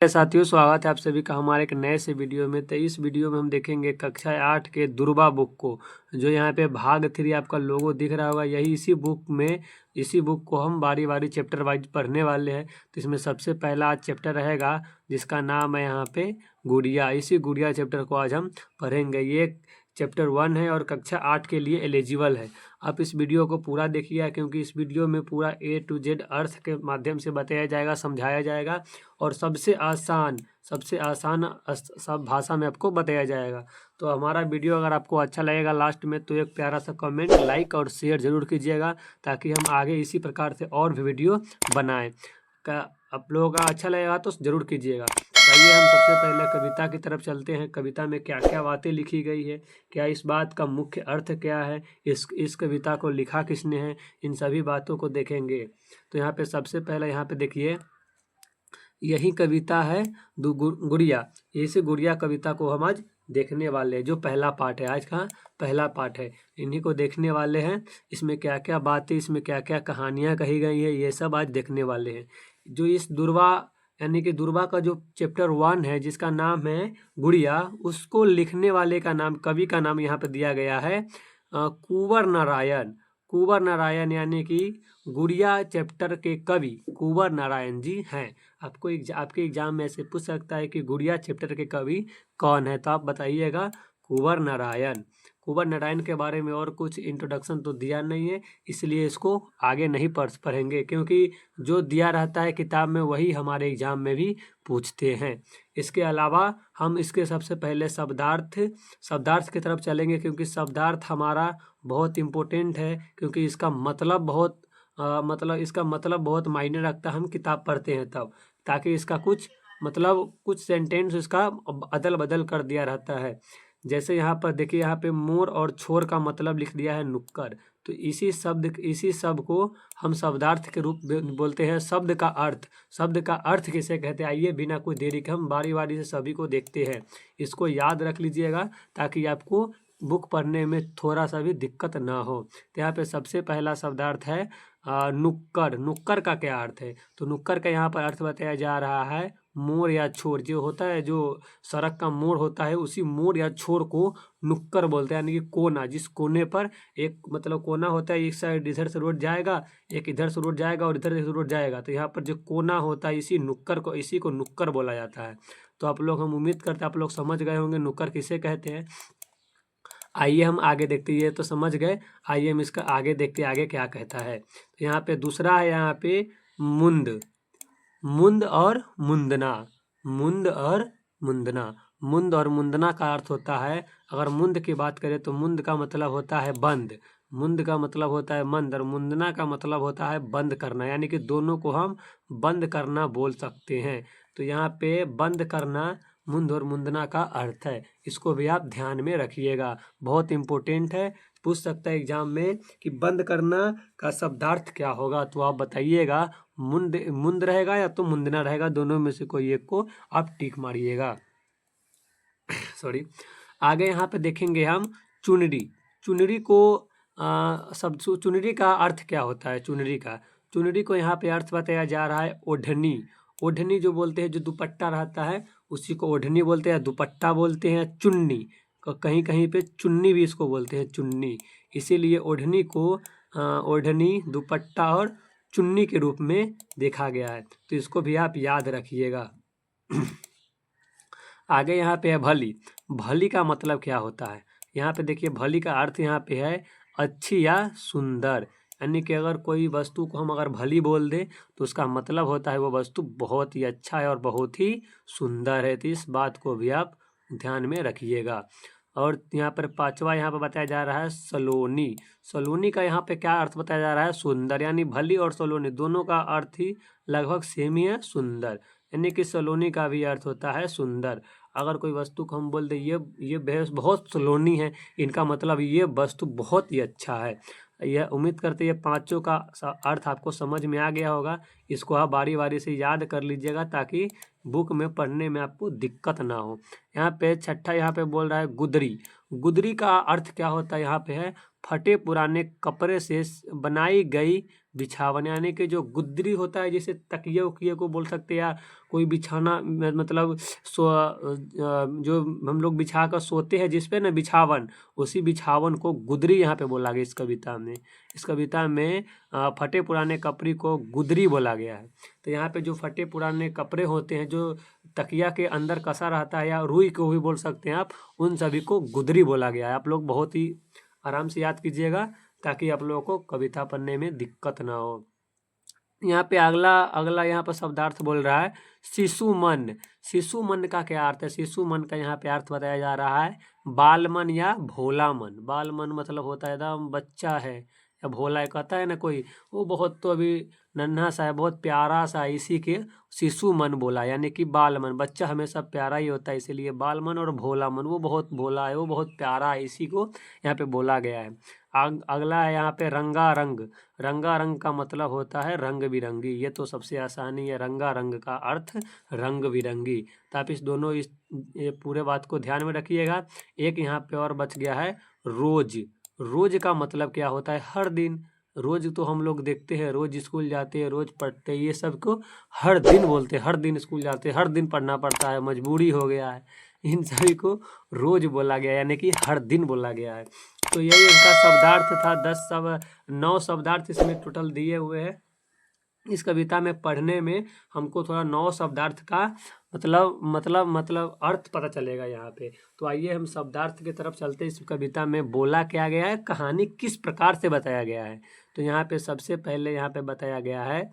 साथियों, स्वागत है आप सभी का हमारे एक नए से वीडियो में। तो इस वीडियो में हम देखेंगे कक्षा 8 के दुर्बा बुक को। जो यहाँ पे भाग 3 आपका लोगो दिख रहा होगा, यही इसी बुक को हम बारी बारी चैप्टर वाइज पढ़ने वाले हैं। तो इसमें सबसे पहला आज चैप्टर रहेगा जिसका नाम है यहाँ पे गुड़िया। इसी गुड़िया चैप्टर को आज हम पढ़ेंगे। ये चैप्टर 1 है और कक्षा 8 के लिए एलिजिबल है। आप इस वीडियो को पूरा देखिए, क्योंकि इस वीडियो में पूरा A to Z अर्थ के माध्यम से बताया जाएगा, समझाया जाएगा और सबसे आसान सब भाषा में आपको बताया जाएगा। तो हमारा वीडियो अगर आपको अच्छा लगेगा लास्ट में तो एक प्यारा सा कमेंट, लाइक और शेयर जरूर कीजिएगा, ताकि हम आगे इसी प्रकार से और भी वीडियो बनाएं। आप लोगों का अच्छा लगेगा तो ज़रूर कीजिएगा। आइए हम सबसे पहले कविता की तरफ चलते हैं। कविता में क्या क्या बातें लिखी गई है, क्या इस बात का मुख्य अर्थ क्या है, इस कविता को लिखा किसने है, इन सभी बातों को देखेंगे। तो यहाँ पे सबसे पहले यहाँ पे देखिए, यही कविता है गुड़िया। इसी गुड़िया कविता को हम आज देखने वाले हैं। जो पहला पार्ट है, आज का पहला पार्ट है, इन्हीं को देखने वाले हैं। इसमें क्या क्या बातें, इसमें क्या क्या कहानियाँ कही गई है, ये सब आज देखने वाले हैं। जो इस दुर्वा यानी कि दुर्वा का जो चैप्टर 1 है जिसका नाम है गुड़िया, उसको लिखने वाले का नाम, कवि का नाम यहाँ पे दिया गया है कुंवर नारायण। कुंवर नारायण यानी कि गुड़िया चैप्टर के कवि कुंवर नारायण जी हैं। आपके एग्जाम में ऐसे पूछ सकता है कि गुड़िया चैप्टर के कवि कौन है, तो आप बताइएगा कुंवर नारायण। कुंवर नारायण के बारे में और कुछ इंट्रोडक्शन तो दिया नहीं है, इसलिए इसको आगे नहीं पढ़ेंगे, क्योंकि जो दिया रहता है किताब में वही हमारे एग्जाम में भी पूछते हैं। इसके अलावा हम इसके सबसे पहले शब्दार्थ की तरफ चलेंगे, क्योंकि शब्दार्थ हमारा बहुत इम्पोर्टेंट है, क्योंकि इसका मतलब बहुत मायने रखता है। हम किताब पढ़ते हैं तब, ताकि इसका कुछ सेंटेंस इसका अदल बदल कर दिया रहता है। जैसे यहाँ पर देखिए, यहाँ पे मोर और छोर का मतलब लिख दिया है नुक्कड़। तो इसी शब्द को हम शब्दार्थ के रूप में बोलते हैं। शब्द का अर्थ किसे कहते हैं, आइए बिना कोई देरी के हम बारी बारी से सभी को देखते हैं। इसको याद रख लीजिएगा, ताकि आपको बुक पढ़ने में थोड़ा सा भी दिक्कत ना हो। तो यहाँ पे सबसे पहला शब्दार्थ है नुक्कड़। नुक्कड़ का क्या अर्थ है, तो नुक्कड़ का यहाँ पर अर्थ बताया जा रहा है मोड़ या छोर। जो होता है, जो सड़क का मोड़ होता है, उसी मोड़ या छोर को नुक्कड़ बोलते हैं, यानी कि कोना। जिस कोने पर एक कोना होता है, एक साइड इधर से रोड जाएगा, एक इधर से रोड जाएगा और इधर से रोड जाएगा। तो यहाँ पर जो कोना होता है, इसी को नुक्कड़ बोला जाता है। तो हम उम्मीद करते हैं आप लोग समझ गए होंगे नुक्कड़ किसे कहते हैं। आइए हम आगे देखते हैं। ये तो समझ गए, आइए हम इसका आगे देखते हैं आगे क्या कहता है। तो यहाँ पे दूसरा है, यहाँ पे मुंद और मुंदना। मुंद और मुंदना का अर्थ होता है, अगर मुंद की बात करें तो मुंद का मतलब होता है बंद, मुंद का मतलब होता है मंद, और मुंदना का मतलब होता है बंद करना, यानी कि दोनों को हम बंद करना बोल सकते हैं। तो यहाँ पे बंद करना मुंद और मुंदना का अर्थ है। इसको भी आप ध्यान में रखिएगा, बहुत इम्पोर्टेंट है। पूछ सकता है एग्जाम में कि बंद करना का शब्दार्थ क्या होगा, तो आप बताइएगा मुंद रहेगा या तो मुंदना रहेगा, दोनों में से कोई एक को आप टिक मारिएगा। सॉरी। आगे यहाँ पे देखेंगे हम चुनरी। चुनरी का अर्थ क्या होता है। चुनरी को यहाँ पे अर्थ बताया जा रहा है ओढ़नी। ओढ़नी जो बोलते हैं, जो दुपट्टा रहता है उसी को ओढ़नी बोलते हैं, दुपट्टा बोलते हैं। चुन्नी, कहीं कहीं पे चुन्नी भी इसको बोलते हैं, चुन्नी। इसीलिए ओढ़नी को ओढ़नी, दुपट्टा और चुन्नी के रूप में देखा गया है। तो इसको भी आप याद रखिएगा। आगे यहाँ पे है भली। भली का मतलब क्या होता है, यहाँ पे देखिए, भली का अर्थ यहाँ पे है अच्छी या सुंदर। यानी कि अगर कोई वस्तु को हम अगर भली बोल दें तो उसका मतलब होता है वो वस्तु बहुत ही अच्छा है और बहुत ही सुंदर है। तो इस बात को भी आप ध्यान में रखिएगा। और यहाँ पर पांचवा यहाँ पर बताया जा रहा है सलोनी। सलोनी का यहाँ पे क्या अर्थ बताया जा रहा है, सुंदर। यानी भली और सलोनी दोनों का अर्थ ही लगभग सेम ही है, सुंदर। यानी कि सलोनी का भी अर्थ होता है सुंदर। अगर कोई वस्तु को हम बोल दें ये भैंस बहुत सलोनी है, इनका मतलब ये वस्तु बहुत ही अच्छा है। यह उम्मीद करते ये पांचों का अर्थ आपको समझ में आ गया होगा। इसको आप बारी बारी से याद कर लीजिएगा, ताकि बुक में पढ़ने में आपको दिक्कत ना हो। यहाँ पे छठा यहाँ पे बोल रहा है गुदरी। गुदरी का अर्थ क्या होता है, यहाँ पे है फटे पुराने कपड़े से बनाई गई बिछावन, यानी कि जो गुदरी होता है, जैसे तकिए उकिए को बोल सकते हैं, या कोई बिछाना मतलब जो हम लोग बिछा कर सोते हैं जिस पे ना बिछावन, उसी बिछावन को गुदरी यहाँ पे बोला गया इस कविता में। इस कविता में फटे पुराने कपड़े को गुदरी बोला गया है। तो यहाँ पे जो फटे पुराने कपड़े होते हैं, जो तकिया के अंदर कसा रहता है, या रुई को भी बोल सकते हैं आप, उन सभी को गुदरी बोला गया है। आप लोग बहुत ही आराम से याद कीजिएगा ताकि आप लोगों को कविता पढ़ने में दिक्कत ना हो। यहाँ पे अगला अगला यहाँ पर शब्दार्थ बोल रहा है शिशु मन। शिशु मन का क्या अर्थ है? शिशु मन का यहाँ पे अर्थ बताया जा रहा है बाल मन या भोला मन। बाल मन मतलब होता है एकदम बच्चा है, या भोला कहता है ना कोई, वो बहुत तो अभी नन्हा सा है, बहुत प्यारा सा है, इसी के शिशु मन बोला, यानी कि बाल मन। बच्चा हमेशा प्यारा ही होता है, इसीलिए बाल मन। और भोला मन, वो बहुत भोला है, वो बहुत प्यारा है, इसी को यहाँ पे बोला गया है। अगला है यहाँ पे रंगा रंग। रंगा रंग का मतलब होता है रंग बिरंगी। ये तो सबसे आसानी है, रंगा रंग का अर्थ रंग बिरंगी। तो आप इस दोनों ये पूरे बात को ध्यान में रखिएगा। एक यहाँ पे और बच गया है रोज। रोज का मतलब क्या होता है? हर दिन। रोज तो हम लोग देखते हैं, रोज स्कूल जाते हैं, रोज पढ़ते हैं, ये सब को हर दिन बोलते हैं। हर दिन स्कूल जाते हैं, हर दिन पढ़ना पड़ता है, मजबूरी हो गया है, इन सभी को रोज बोला गया, यानी कि हर दिन बोला गया है। तो यही इनका शब्दार्थ था। 9 शब्दार्थ इसमें टोटल दिए हुए हैं। इस कविता में पढ़ने में हमको थोड़ा 9 शब्दार्थ का मतलब अर्थ पता चलेगा यहाँ पे। तो आइए हम शब्दार्थ की तरफ चलते हैं। इस कविता में बोला क्या गया है, कहानी किस प्रकार से बताया गया है। तो यहाँ पे सबसे पहले यहाँ पे बताया गया है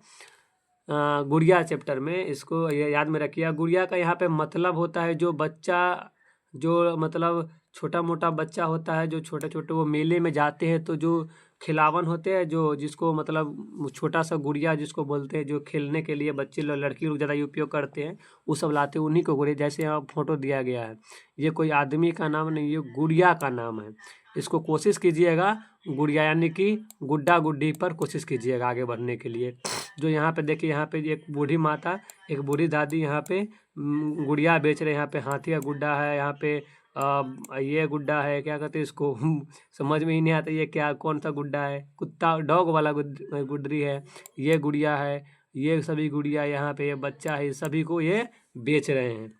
गुड़िया चैप्टर में, इसको याद में रखिए। गुड़िया का यहाँ पे मतलब होता है जो बच्चा, जो मतलब छोटा मोटा बच्चा होता है, जो छोटे छोटे वो मेले में जाते हैं, तो जो खिलावन होते हैं, जो जिसको मतलब छोटा सा गुड़िया जिसको बोलते हैं, जो खेलने के लिए बच्चे लोग, लड़की लोग ज़्यादा उपयोग करते हैं, वो सब लाते हैं, उन्हीं को गुड़िया। जैसे यहाँ फोटो दिया गया है, ये कोई आदमी का नाम नहीं, ये गुड़िया का नाम है। इसको कोशिश कीजिएगा गुड़िया यानी कि गुड्डा गुड्डी पर कोशिश कीजिएगा आगे बढ़ने के लिए। जो यहाँ पे देखिए, यहाँ पे एक बूढ़ी माता, एक बूढ़ी दादी यहाँ पे गुड़िया बेच रहे हैं। यहाँ पे हाथी का गुड्डा है, यहाँ पे ये गुड्डा है, क्या कहते हैं इसको समझ में ही नहीं आता ये क्या, कौन सा गुड्डा है, कुत्ता डॉग वाला गुड्डी है, ये गुड़िया है, ये सभी गुड़िया यहाँ पे ये बच्चा है, सभी को ये बेच रहे हैं।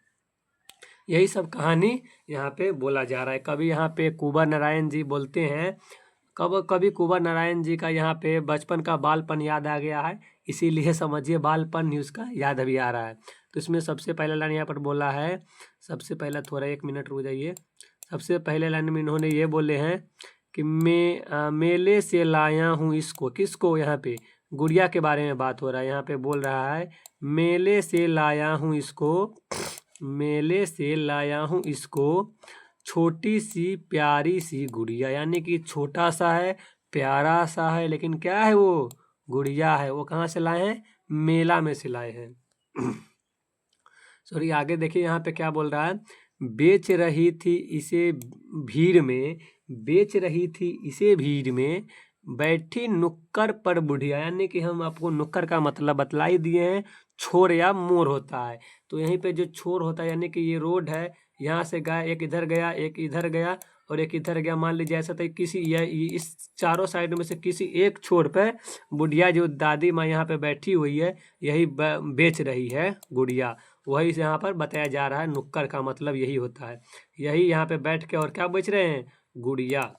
यही सब कहानी यहाँ पे बोला जा रहा है। कभी यहाँ पे कुंवर नारायण जी बोलते हैं, कभी कुंवर नारायण जी का यहाँ पे बचपन का बालपन याद आ गया है, इसीलिए समझिए बालपन ही उसका याद अभी आ रहा है। तो इसमें सबसे पहला लाइन यहाँ पर बोला है, सबसे पहला थोड़ा 1 मिनट रुक जाइए। सबसे पहले लाइन में इन्होंने ये बोले हैं कि मैं मेले से लाया हूँ इसको। किसको? यहाँ पे गुड़िया के बारे में बात हो रहा है। यहाँ पे बोल रहा है मेले से लाया हूँ इसको, मेले से लाया हूँ इसको, छोटी सी प्यारी सी गुड़िया, यानी कि छोटा सा है, प्यारा सा है, लेकिन क्या है वो? गुड़िया है। वो कहाँ से लाए हैं? मेला में से लाए हैं। सॉरी, आगे देखिए यहाँ पे क्या बोल रहा है, बेच रही थी इसे भीड़ में, बेच रही थी इसे भीड़ में, बैठी नुक्कड़ पर बुढ़िया, यानी कि हम आपको नुक्कड़ का मतलब बतला ही दिए हैं, छोर या मोर होता है। तो यहीं पे जो छोर होता है, यानी कि ये रोड है, यहाँ से गया, एक इधर गया, एक इधर गया और एक इधर गया। मान लीजिए ऐसा था किसी इस चारों साइड में से किसी एक छोर पे बुढ़िया, जो दादी माँ यहाँ पे बैठी हुई है, यही बेच रही है गुड़िया। वही से यहाँ पर बताया जा रहा है, नुक्कड़ का मतलब यही होता है, यही यहाँ पे बैठ के और क्या बेच रहे हैं? गुड़िया।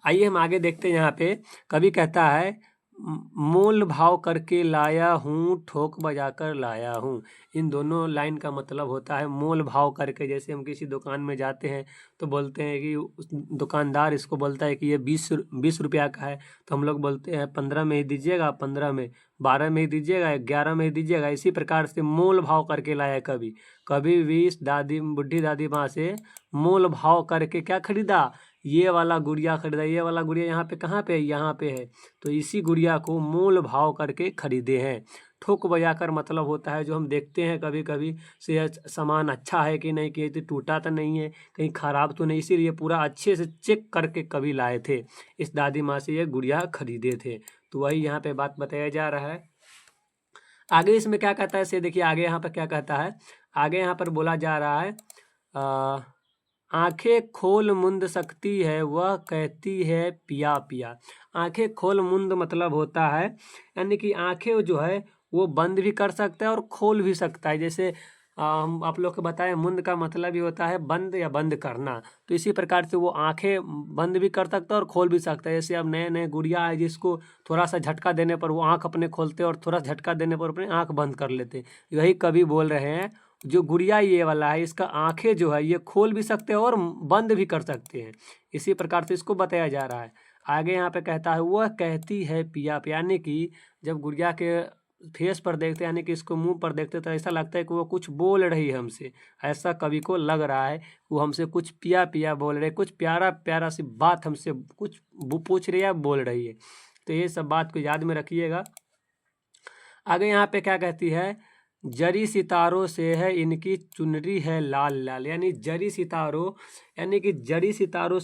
आइए हम आगे देखते हैं। यहाँ पे कवि कहता है मोल भाव करके लाया हूँ, ठोक बजा कर लाया हूँ। इन दोनों लाइन का मतलब होता है मोल भाव करके। जैसे हम किसी दुकान में जाते हैं तो बोलते हैं कि उस दुकानदार इसको बोलता है कि ये 20 रुपया का है, तो हम लोग बोलते हैं 15 में ही दीजिएगा, 15 में, 12 में ही दीजिएगा, 11 में ही दीजिएगा। इसी प्रकार से मोल भाव करके लाया कवि। कभी भी इस बुढ़ी दादी माँ से मोल भाव करके क्या खरीदा? ये वाला गुड़िया खरीदा। ये वाला गुड़िया यहाँ पे कहाँ पे है? यहाँ पे है। तो इसी गुड़िया को मोल भाव करके खरीदे हैं। ठोक बजा कर मतलब होता है जो हम देखते हैं कभी कभी से सामान अच्छा है कि नहीं, कि टूटा तो नहीं है, कहीं खराब तो नहीं, इसीलिए पूरा अच्छे से चेक करके कभी लाए थे। इस दादी माँ से ये गुड़िया खरीदे थे। तो वही यहाँ पे बात बताया जा रहा है। आगे इसमें क्या कहता है से देखिए, आगे यहाँ पर क्या कहता है, आगे यहाँ पर बोला जा रहा है आंखें खोल मुंद सकती है, वह कहती है पिया पिया। आंखें खोल मुंद मतलब होता है यानी कि आंखें जो है वो बंद भी कर सकता है और खोल भी सकता है। जैसे हम आप लोग को बताएं, मुंद का मतलब ही होता है बंद या बंद करना। तो इसी प्रकार से वो आंखें बंद भी कर सकता है और खोल भी सकता है। जैसे अब नए नए गुड़िया है जिसको थोड़ा सा झटका देने पर वो आंख अपने खोलते हैं और थोड़ा झटका देने पर अपने आंख बंद कर लेते हैं। यही कवि बोल रहे हैं, जो गुड़िया ये वाला है इसका आंखें जो है ये खोल भी सकते हैं और बंद भी कर सकते हैं। इसी प्रकार से इसको बताया जा रहा है। आगे यहाँ पे कहता है वह कहती है पिया पिया, यानी कि जब गुड़िया के फेस पर देखते यानी कि इसको मुंह पर देखते तो ऐसा लगता है कि वो कुछ बोल रही है हमसे। ऐसा कवि को लग रहा है वो हमसे कुछ पिया पिया बोल रहे, कुछ प्यारा प्यारा सी बात हमसे कुछ पूछ रही है, बोल रही है। तो ये सब बात को याद में रखिएगा। आगे यहाँ पे क्या कहती है, जरी सितारों से है इनकी चुनरी है लाल लाल। यानी जरी सितारों यानी कि जरी सितारों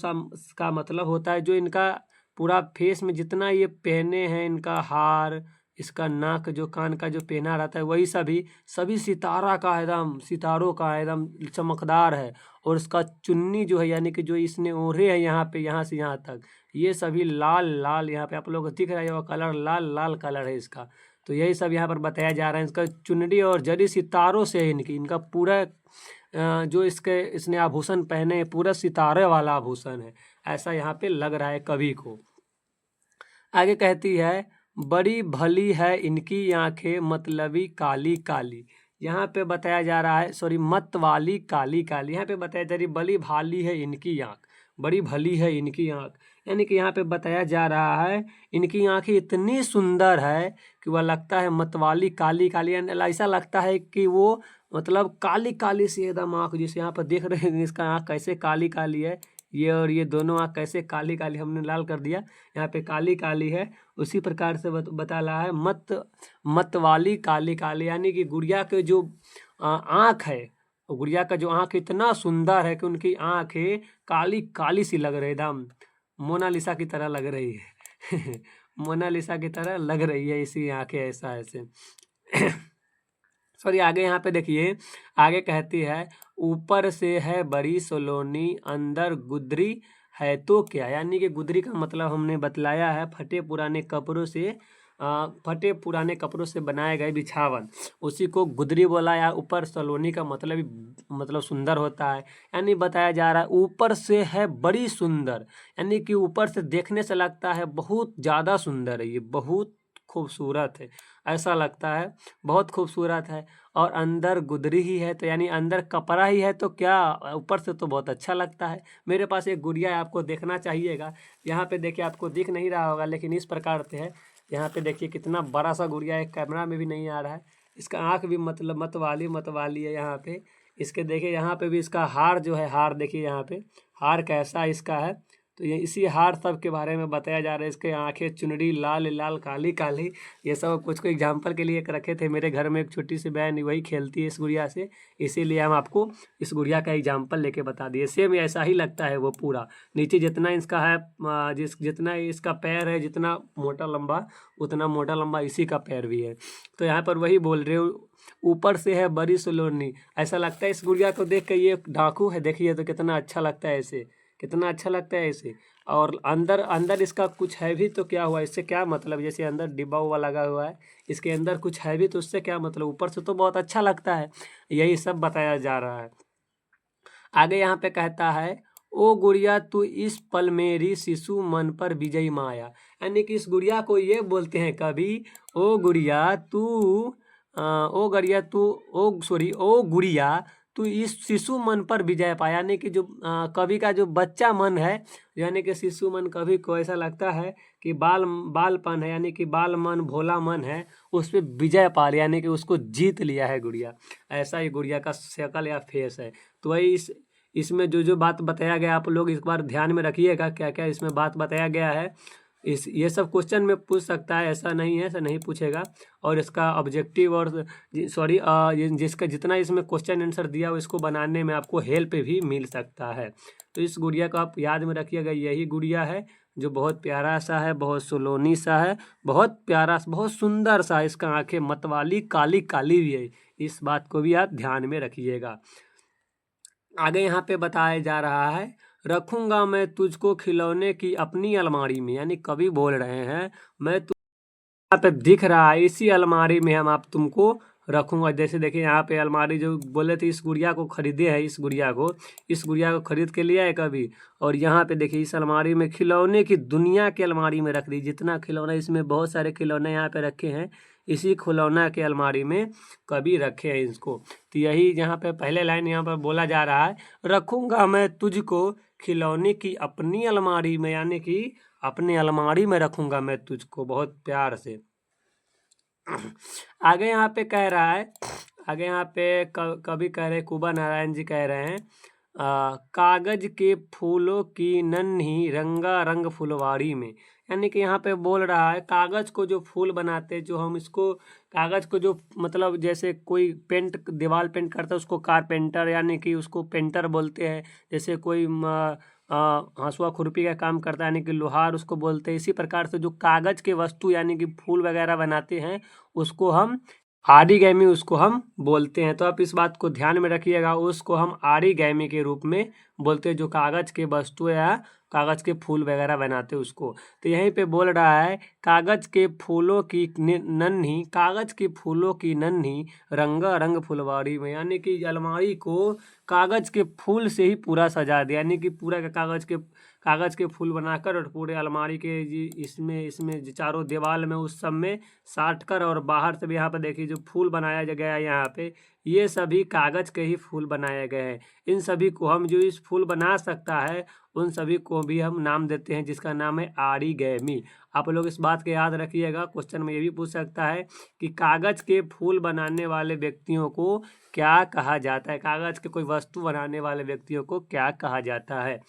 का मतलब होता है जो इनका पूरा फेस में जितना ये पहने हैं, इनका हार, इसका नाक, जो कान का जो पहना रहता है वही सभी सितारा का एकदम, सितारों का एकदम चमकदार है। और इसका चुन्नी जो है यानी कि जो इसने ओढ़े है यहाँ पे, यहाँ से यहाँ तक, ये सभी लाल लाल, यहाँ पे आप लोगों को दिख रहा है वो कलर लाल लाल कलर है इसका। तो यही सब यहाँ पर बताया जा रहा है। इसका चुनरी और जरी सितारों से है इनकी, इनका पूरा जो इसने आभूषण पहने पूरा सितारे वाला आभूषण है, ऐसा यहाँ पे लग रहा है कवि को। आगे कहती है बड़ी भली है इनकी आंखें मतलबी काली काली। यहाँ पे बताया जा रहा है, सॉरी, मत वाली काली काली। यहाँ पे बताया जा रही बड़ी भाली है इनकी आंख, बड़ी भली है इनकी आंख, यानी कि यहाँ पे बताया जा रहा है इनकी आंखें इतनी सुंदर है कि वह लगता है मतवाली काली काली, यानी ऐसा लगता है कि वो मतलब काली काली सी एकदम आंख। जिसे यहाँ पर देख रहे हैं इसका आंख कैसे काली काली है, ये और ये दोनों आंख कैसे काली काली, हमने लाल कर दिया, यहाँ पे काली काली है। उसी प्रकार से बता रहा है मत वाली काली काली, यानी कि गुड़िया के जो आंख है, गुड़िया का जो आंख इतना सुंदर है कि उनकी आंखें काली काली सी लग रही है, एकदम मोनालिसा की तरह लग रही है मोनालिसा की तरह लग रही है इसी आंखें ऐसा ऐसे सॉरी, आगे यहाँ पे देखिए, आगे कहती है ऊपर से है बड़ी सलोनी अंदर गुदरी है तो क्या। यानी कि गुदरी का मतलब हमने बतलाया है फटे पुराने कपड़ों से बनाए गए बिछावन, उसी को गुदरी बोला। या ऊपर सलोनी का मतलब सुंदर होता है, यानी बताया जा रहा है ऊपर से है बड़ी सुंदर, यानी कि ऊपर से देखने से लगता है बहुत ज़्यादा सुंदर है, ये बहुत खूबसूरत है, ऐसा लगता है बहुत खूबसूरत है। और अंदर गुदरी ही है तो यानी अंदर कपड़ा ही है तो क्या, ऊपर से तो बहुत अच्छा लगता है। मेरे पास एक गुड़िया है, आपको देखना चाहिएगा। यहाँ पे देखिए, आपको दिख नहीं रहा होगा लेकिन इस प्रकार से है। यहाँ पे देखिए कितना बड़ा सा गुड़िया है, कैमरा में भी नहीं आ रहा है। इसका आँख भी मतलब मतवाली है यहाँ पे। इसके देखिए यहाँ पे भी इसका हार जो है, हार देखिए यहाँ पे हार कैसा इसका है। तो ये इसी हार सब के बारे में बताया जा रहा है। इसके आंखें चुनरी लाल लाल काली काली, ये सब कुछ को एग्जाम्पल के लिए रखे थे। मेरे घर में एक छोटी सी बहन वही खेलती है इस गुड़िया से, इसीलिए हम आपको इस गुड़िया का एग्जाम्पल लेके बता दिए। सेम ऐसा ही लगता है वो पूरा, नीचे जितना इसका है जितना इसका पैर है, जितना मोटा लंबा उतना मोटा लंबा इसी का पैर भी है। तो यहाँ पर वही बोल रहे हो ऊपर से है बड़ी सलोनी, ऐसा लगता है इस गुड़िया को देख के ये डाकू है। देखिए तो कितना अच्छा लगता है ऐसे, कितना अच्छा लगता है ऐसे। और अंदर अंदर इसका कुछ है भी तो क्या हुआ, इससे क्या मतलब, जैसे अंदर डिब्बा उब्बा लगा हुआ है, इसके अंदर कुछ है भी तो उससे क्या मतलब, ऊपर से तो बहुत अच्छा लगता है। यही सब बताया जा रहा है। आगे यहाँ पे कहता है ओ गुड़िया तू इस पल मेरी शिशु मन पर विजयी माया, यानी कि इस गुड़िया को ये बोलते हैं कभी, ओ गुड़िया तू ओ गुड़िया तू इस शिशु मन पर विजय पाया, यानी कि जो कवि का जो बच्चा मन है, यानी कि शिशु मन, कवि को ऐसा लगता है कि बालपन है, यानी कि बाल मन, भोला मन है, उस पर विजय पा लिया, यानी कि उसको जीत लिया है गुड़िया। ऐसा ही गुड़िया का शक्ल या फेस है। तो वही इसमें जो जो बात बताया गया आप लोग इस बार ध्यान में रखिएगा, क्या क्या इसमें बात बताया गया है। ये सब क्वेश्चन में पूछ सकता है, ऐसा नहीं है, ऐसा नहीं पूछेगा। और इसका ऑब्जेक्टिव और सॉरी जिसका जितना इसमें क्वेश्चन आंसर दिया हो इसको बनाने में आपको हेल्प भी मिल सकता है। तो इस गुड़िया को आप याद में रखिएगा, यही गुड़िया है जो बहुत प्यारा सा है, बहुत सुलोनी सा है, बहुत प्यारा, बहुत सुंदर सा। इसका आंखें मतवाली काली काली भी है, इस बात को भी आप ध्यान में रखिएगा। आगे यहाँ पे बताया जा रहा है, रखूंगा मैं तुझको खिलौने की अपनी अलमारी में, यानी कवि बोल रहे हैं मैं यहाँ पे दिख रहा है इसी अलमारी में हम आप तुमको रखूंगा। जैसे देखिए यहाँ पे अलमारी जो बोले थे, इस गुड़िया को खरीदे है, इस गुड़िया को खरीद के लिया है कभी। और यहाँ पे देखिए इस अलमारी में खिलौने की दुनिया के अलमारी में रख दी, जितना खिलौना इसमें बहुत सारे खिलौने यहाँ पे रखे हैं, इसी खिलौना के अलमारी में कभी रखे हैं इसको। तो यही यहाँ पे पहले लाइन यहाँ पर बोला जा रहा है, रखूंगा मैं तुझको खिलौने की अपनी अलमारी में, यानी कि अपनी अलमारी में रखूंगा मैं तुझको बहुत प्यार से। आगे यहाँ पे कह रहा है, आगे यहाँ पे कवि कह रहे, कुबा नारायण जी कह रहे हैं, कागज के फूलों की नन्ही रंगारंग फुलवारी में, यानी कि यहाँ पे बोल रहा है कागज को जो फूल बनाते, जो हम इसको कागज को जो मतलब जैसे कोई पेंट दीवार पेंट करता है उसको कारपेंटर यानी कि उसको पेंटर बोलते हैं। जैसे कोई हंसुआ खुरपी का काम करता है यानी कि लोहार उसको बोलते हैं। इसी प्रकार से जो कागज के वस्तु यानी कि फूल वगैरह बनाते हैं उसको हम आरिगैमी उसको हम बोलते हैं। तो आप इस बात को ध्यान में रखिएगा, उसको हम आरिगैमी के रूप में बोलते हैं, जो कागज के वस्तु या कागज के फूल वगैरह बनाते हैं उसको। तो यहीं पे बोल रहा है कागज के फूलों की नन्ही, कागज के फूलों की नन्ही रंगारंग फुलवारी में, यानी कि अलमारी को कागज के फूल से ही पूरा सजा दिया, यानी कि पूरा का कागज के फूल बनाकर और पूरे अलमारी के इसमें इसमें चारों दीवार में उस सब में साट कर, और बाहर से भी यहाँ पर देखिए जो फूल बनाया गया है यहाँ पे, ये सभी कागज के ही फूल बनाए गए हैं। इन सभी को हम जो इस फूल बना सकता है उन सभी को भी हम नाम देते हैं, जिसका नाम है आरिगैमी। आप लोग इस बात को याद रखिएगा, क्वेश्चन में ये भी पूछ सकता है कि कागज के फूल बनाने वाले व्यक्तियों को क्या कहा जाता है, कागज के कोई वस्तु बनाने वाले व्यक्तियों को क्या कहा जाता है,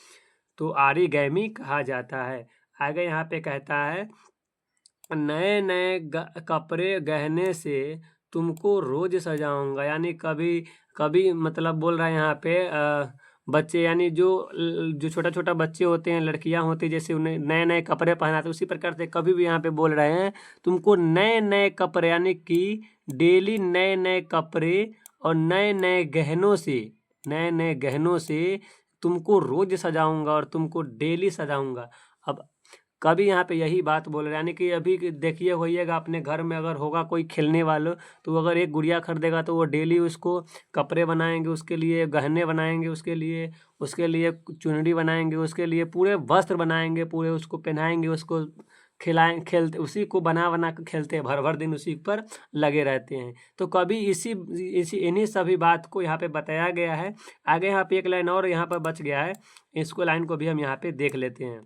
तो आरिगैमी कहा जाता है। आगे यहाँ पे कहता है, नए नए कपड़े गहने से तुमको रोज सजाऊंगा, यानी कभी कभी मतलब बोल रहा है यहाँ पे बच्चे यानी जो छोटा छोटा बच्चे होते हैं, लड़कियां होती हैं, जैसे उन्हें नए नए कपड़े पहनाते, उसी प्रकार से कभी भी यहाँ पे बोल रहे हैं तुमको नए नए कपड़े, यानी कि डेली नए नए कपड़े और नए नए गहनों से तुमको रोज सजाऊंगा और तुमको डेली सजाऊंगा। अब कभी यहाँ पे यही बात बोल रहे हैं, यानी कि अभी देखिए होइएगा अपने घर में अगर होगा कोई खेलने वाला, तो अगर एक गुड़िया खरीदेगा तो वो डेली उसको कपड़े बनाएंगे, उसके लिए गहने बनाएंगे, उसके लिए चुनरी बनाएंगे, उसके लिए पूरे वस्त्र बनाएंगे, पूरे उसको पहनाएंगे, उसको खेलते उसी को बना बना कर खेलते हैं, भर भर दिन उसी पर लगे रहते हैं। तो कभी इसी इसी इन्हीं सभी बात को यहाँ पे बताया गया है। आगे यहाँ पे एक लाइन और यहाँ पर बच गया है, इसको लाइन को भी हम यहाँ पे देख लेते हैं।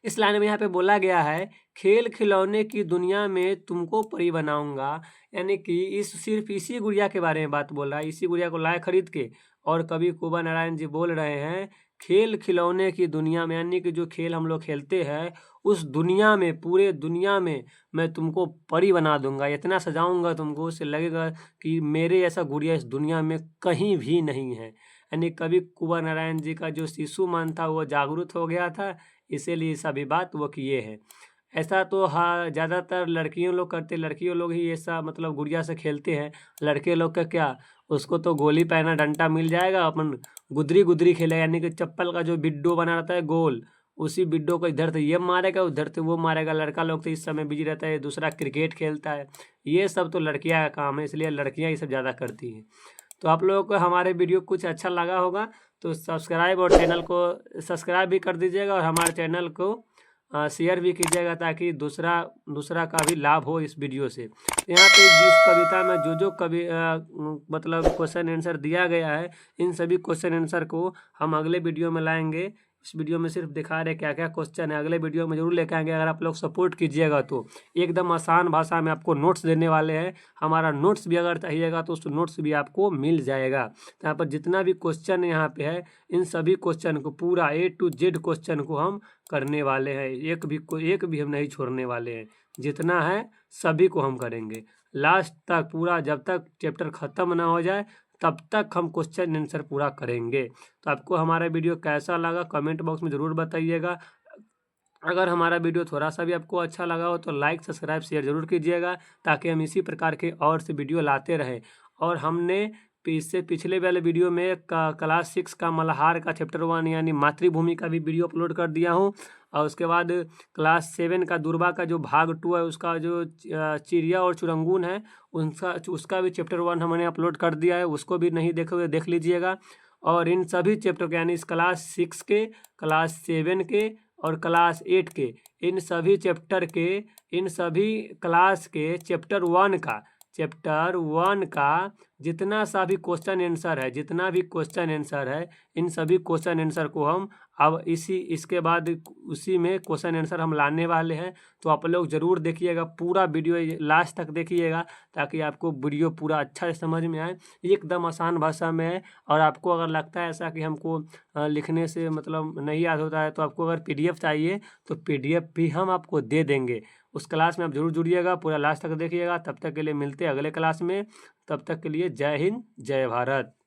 इस लाइन में यहाँ पे बोला गया है, खेल खिलौने की दुनिया में तुमको परी बनाऊंगा, यानी कि सिर्फ इसी गुड़िया के बारे में बात बोल रहा है, इसी गुड़िया को लाए खरीद के। और कवि कुबा नारायण जी बोल रहे हैं खेल खिलौने की दुनिया में, यानी कि जो खेल हम लोग खेलते हैं उस दुनिया में, पूरे दुनिया में मैं तुमको परी बना दूंगा, इतना सजाऊंगा तुमको उससे लगेगा कि मेरे ऐसा गुड़िया इस दुनिया में कहीं भी नहीं है। यानी कवि कुबा नारायण जी का जो शिशु मन था वो जागरूक हो गया था, इसीलिए सभी बात वो किए हैं। ऐसा तो हाँ ज़्यादातर लड़कियों लोग करते, लड़कियों लोग ही ऐसा मतलब गुड़िया से खेलते हैं। लड़के लोग का क्या, उसको तो गोली पहना डंडा मिल जाएगा, अपन गुदरी गुदरी खेले, यानी कि चप्पल का जो बिड्डो बना रहता है गोल, उसी बिड्डो को इधर से ये मारेगा उधर से वो मारेगा। लड़का लोग तो इस समय बिजी रहता है, दूसरा क्रिकेट खेलता है। ये सब तो लड़कियां का काम है, इसलिए लड़कियां ये सब ज़्यादा करती हैं। तो आप लोगों को हमारे वीडियो कुछ अच्छा लगा होगा तो सब्सक्राइब और चैनल को सब्सक्राइब भी कर दीजिएगा, और हमारे चैनल को शेयर भी कीजिएगा, ताकि दूसरा दूसरा का भी लाभ हो इस वीडियो से। यहाँ पे जिस कविता में जो कवि मतलब क्वेश्चन आंसर दिया गया है, इन सभी क्वेश्चन आंसर को हम अगले वीडियो में लाएंगे। इस वीडियो में सिर्फ दिखा रहे क्या क्या क्वेश्चन है, अगले वीडियो में जरूर लेके आएंगे। अगर आप लोग सपोर्ट कीजिएगा तो एकदम आसान भाषा में आपको नोट्स देने वाले हैं। हमारा नोट्स भी अगर चाहिएगा तो उस नोट्स भी आपको मिल जाएगा। तो यहाँ पर जितना भी क्वेश्चन यहाँ पे है, इन सभी क्वेश्चन को पूरा A to Z क्वेश्चन को हम करने वाले हैं, एक भी हम नहीं छोड़ने वाले हैं। जितना है सभी को हम करेंगे लास्ट तक, पूरा जब तक चैप्टर ख़त्म ना हो जाए तब तक हम क्वेश्चन आंसर पूरा करेंगे। तो आपको हमारा वीडियो कैसा लगा कमेंट बॉक्स में ज़रूर बताइएगा। अगर हमारा वीडियो थोड़ा सा भी आपको अच्छा लगा हो तो लाइक सब्सक्राइब शेयर ज़रूर कीजिएगा, ताकि हम इसी प्रकार के और से वीडियो लाते रहें। और हमने इससे पिछले वाले वीडियो में क्लास 6 का मल्हार का चैप्टर 1 यानी मातृभूमि का भी वीडियो अपलोड कर दिया हूँ। और उसके बाद क्लास 7 का दुर्बा का जो भाग 2 है, उसका जो चिड़िया और चुरंगून है, उसका भी चैप्टर 1 हमने अपलोड कर दिया है। उसको भी नहीं देखे हुए देख लीजिएगा। और इन सभी चैप्टर के यानी इस क्लास 6 के, क्लास 7 के और क्लास 8 के, इन सभी क्लास के चैप्टर 1 का जितना भी क्वेश्चन आंसर है, इन सभी क्वेश्चन आंसर को हम अब इसके बाद उसी में क्वेश्चन आंसर हम लाने वाले हैं। तो आप लोग ज़रूर देखिएगा, पूरा वीडियो लास्ट तक देखिएगा, ताकि आपको वीडियो पूरा अच्छा से समझ में आए। एकदम आसान भाषा में है। और आपको अगर लगता है ऐसा कि हमको लिखने से मतलब नहीं याद होता है, तो आपको अगर PDF चाहिए तो PDF भी हम आपको दे देंगे। उस क्लास में आप जरूर जुड़िएगा, पूरा लास्ट तक देखिएगा। तब तक के लिए मिलते हैं अगले क्लास में। तब तक के लिए जय हिंद, जय भारत।